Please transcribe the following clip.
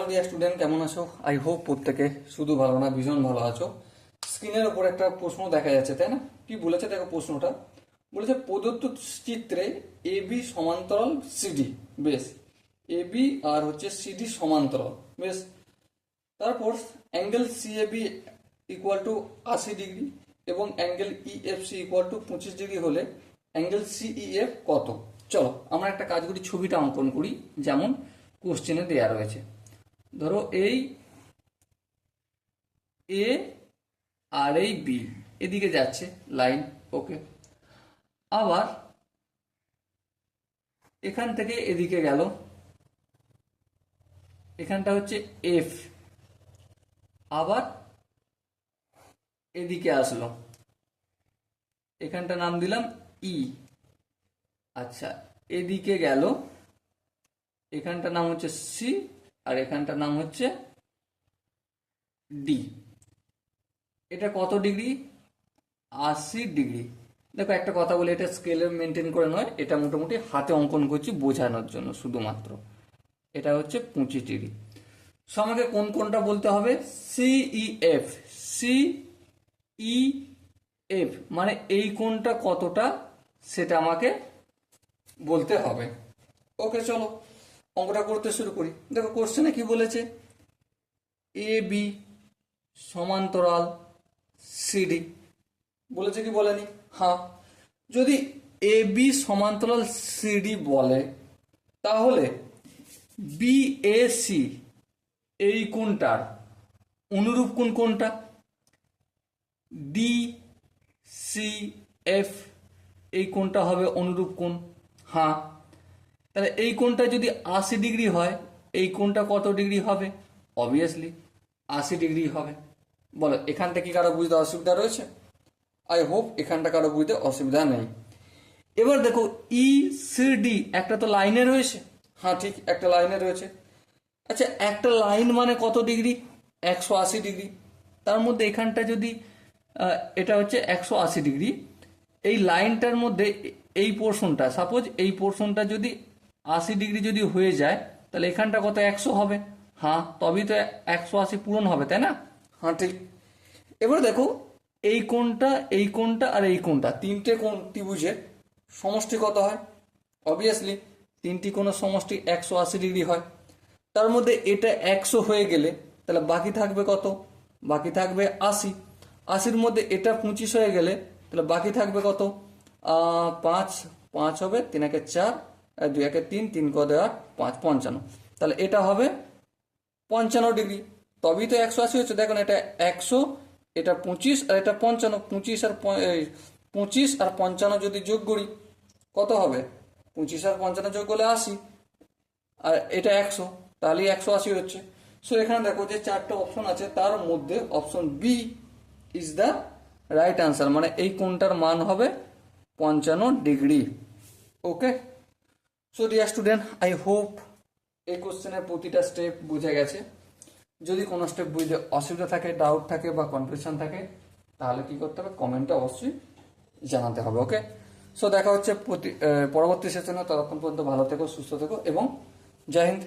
Hello dear student, কেমন আছো? I hope প্রত্যেকে শুধু ভালো না, ভীষণ ভালো আছো। স্ক্রিনের ওপর একটা প্রশ্ন দেখা যাচ্ছে, তাই না? কি বলেছে দেখো প্রশ্নটা। বলেছে প্রদত্ত চিত্রে এ বি সমান্তরাল সিডি। বেশ, এ বি আর হচ্ছে সিডি সমান্তরাল। বেশ, তারপর angle C A B equal to 80 degree এবং angle E F C equal to 25 degree হলে অ্যাঙ্গেল সিইএফ কত? চলো আমরা একটা কাজ করি, ছবিটা অঙ্কন করি যেমন কোশ্চেনে দেয়া রয়েছে। ধরো এই এ আর এই বি এদিকে যাচ্ছে লাইন, ওকে। আবার এখান থেকে এদিকে গেল, এখানটা হচ্ছে এফ, আবার এদিকে আসলো, এখানটা নাম দিলাম ই। আচ্ছা, এদিকে গেল, এখানটার নাম হচ্ছে সি আর এখানটার নাম হচ্ছে ডি। এটা কত ডিগ্রি? 80 ডিগ্রি। দেখো একটা কথা বলি, এটা স্কেলে মেনটেন করে নয়, এটা মোটামুটি হাতে অঙ্কন করছি বোঝানোর জন্য শুধুমাত্র। এটা হচ্ছে 25 ডিগ্রি। সো আমাকে কোন কোনটা বলতে হবে? সিইএফ, সিইএফ মানে এই কোণটা কতটা সেটা আমাকে বলতে হবে। ওকে, চলো অঙ্কটা করতে শুরু করি। দেখো কোশ্চেনে কি বলেছে, এ বি সমান্তরাল সিডি বলেছে কি বলেনি? হ্যাঁ, যদি এ বি সমান্তরাল সিডি বলে তাহলে বিএসি এই কোণটার অনুরূপ কোণ কোনটা? ডি সি এফ এই কোণটা হবে অনুরূপ কোণ। হ্যাঁ, তাহলে এই কোণটা যদি 80 ডিগ্রি হয়, এই কোণটা কত ডিগ্রি হবে? অবভিয়াসলি 80 ডিগ্রি হবে। বলো এখান থেকে কারো বুঝতে অসুবিধা রয়েছে? আই হোপ এখানটা কারো বুঝতে অসুবিধা নেই। এবার দেখো ই সি ডি একটা তো লাইনে রয়েছে। হ্যাঁ ঠিক, একটা লাইনে রয়েছে। আচ্ছা, একটা লাইন মানে কত ডিগ্রি? 180 ডিগ্রি। তার মধ্যে এখানটা যদি এটা হচ্ছে 180 ডিগ্রি, এই লাইনটার মধ্যে এই পোর্শনটা, সাপোজ এই পোর্শনটা যদি 80 ডিগ্রি যদি হয়ে যায়, তাহলে এখানটা কত? 100 হবে। হ্যাঁ, তবেই তো 180 পূরণ হবে, তাই না? হ্যাঁ ঠিক। এবার দেখো এই কোণটা, এই কোণটা আর এই কোণটা, তিনটে কোণ ত্রিভুজের সমষ্টি কত হয়? অবভিয়াসলি তিনটি কোণের সমষ্টি 180 ডিগ্রি হয়। তার মধ্যে এটা 100 হয়ে গেলে তাহলে বাকি থাকবে কত? বাকি থাকবে 80। 80-র মধ্যে এটা 25 হয়ে গেলে তাহলে বাকি থাকবে কত? 5 5 হবে, 3 একে 4, 2 একে 3, 3 ক 8, 5 55। তাহলে এটা হবে 55 ডিগ্রি। তবেই তো 180 হচ্ছে। দেখুন এটা 100, এটা 25 আর এটা 55। 25 আর 55 যদি যোগ করি কত হবে? 25 আর 55 যোগ করলে 80, আর এটা 100, তাহলেই 180 হচ্ছে। সো এখানে দেখো যে চারটা অপশন আছে, তার মধ্যে option B is the right answer, মানে এই কোণটার মান হবে 55 degree. Okay, so dear student, I hope এই কোশ্চেনের প্রতিটা স্টেপ বুঝে গেছে। যদি কোনো স্টেপ বুঝতে অসুবিধা থাকে, ডাউট থাকে বা কনফিউশন থাকে, তাহলে কি করতে হবে? কমেন্টে অবশ্যই জানাতে হবে। ওকে, সো দেখা হচ্ছে পরবর্তী সেশনে। ততক্ষণ পর্যন্ত ভালো থেকো, সুস্থ থেকো এবং জয় হিন্দ।